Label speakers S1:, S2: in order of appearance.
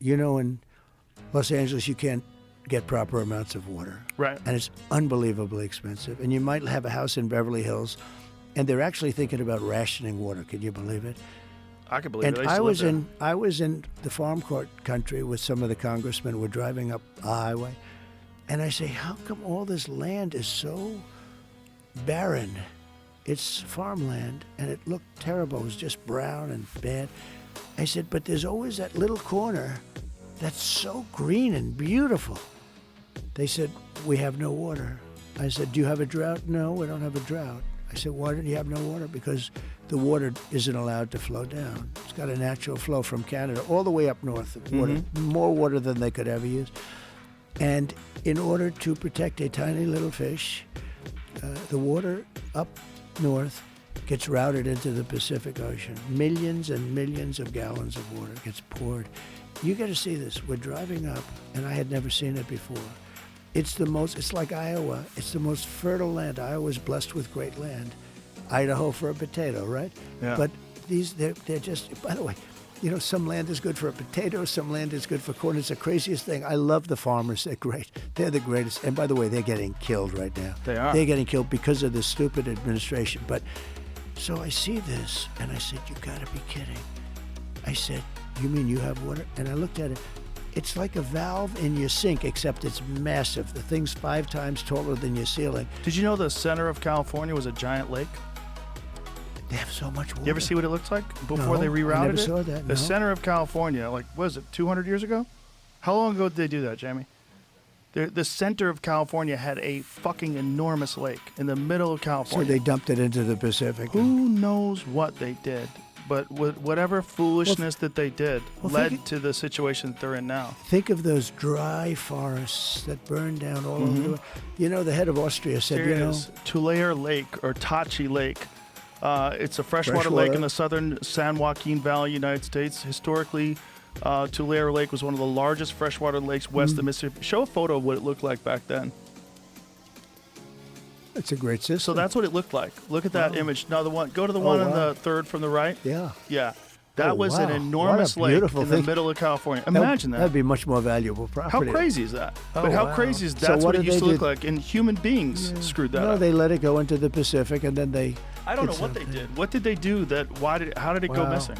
S1: in Los Angeles, you can't get proper amounts of water.
S2: Right.
S1: And it's unbelievably expensive. And you might have a house in Beverly Hills, and they're actually thinking about rationing water. Can you believe it?
S2: I can believe
S1: And
S2: it.
S1: I was in the farm court country with some of the congressmen. We're driving up a highway, and I say, how come all this land is so barren? It's farmland, and it looked terrible. It was just brown and bad. I said, but there's always that little corner that's so green and beautiful. They said, we have no water. I said, do you have a drought? No, we don't have a drought. I said, why don't you have no water? Because the water isn't allowed to flow down. It's got a natural flow from Canada all the way up north. Water, more water than they could ever use. And in order to protect a tiny little fish, the water up north gets routed into the Pacific Ocean. Millions and millions of gallons of water gets poured. You got to see this. We're driving up, and I had never seen it before. It's like Iowa. It's the most fertile land. Iowa's blessed with great land. Idaho for a potato, right?
S2: Yeah.
S1: But they're just, by the way, some land is good for a potato, some land is good for corn. It's the craziest thing. I love the farmers. They're great. They're the greatest. And by the way, they're getting killed right now.
S2: They are.
S1: They're getting killed because of this stupid administration. But so I see this, and I said, you got to be kidding. I said, you mean you have water? And I looked at it. It's like a valve in your sink, except it's massive. The thing's 5 times taller than your ceiling.
S2: Did you know the center of California was a giant lake?
S1: They have so much water.
S2: You ever see what it looks like before
S1: No,
S2: they rerouted
S1: I never
S2: it?
S1: saw that,
S2: The
S1: no.
S2: center of California, what was it, 200 years ago? How long ago did they do that, Jamie? The center of California had a fucking enormous lake in the middle of
S1: So
S2: California.
S1: they dumped it into the Pacific.
S2: Who knows what they did? But whatever foolishness that they did led to the situation that they're in now.
S1: Think of those dry forests that burned down all over the world. The head of Austria said,
S2: There it is, Tulare Lake or Tachi Lake. It's a freshwater lake in the southern San Joaquin Valley, United States. Historically, Tulare Lake was one of the largest freshwater lakes west of Mississippi. Show a photo of what it looked like back then.
S1: it's a great system.
S2: So that's what it looked like. Look at that
S1: Wow.
S2: image. Now go to the one on the third from the right.
S1: Yeah.
S2: Yeah. That
S1: Oh,
S2: was an
S1: wow.
S2: enormous
S1: What a
S2: lake
S1: beautiful
S2: in the
S1: thing.
S2: middle of California. Imagine that.
S1: That'd be much more valuable
S2: How
S1: property.
S2: crazy is that?
S1: Oh,
S2: But how
S1: wow.
S2: crazy is
S1: So
S2: that's
S1: what
S2: what it
S1: did
S2: used to
S1: they
S2: look
S1: do?
S2: like, and human beings screwed that
S1: No,
S2: up.
S1: they let it go into the Pacific, and then they...
S2: I don't know
S1: it's
S2: what
S1: a-
S2: they did. What did they do? How did it go
S1: Wow.
S2: missing?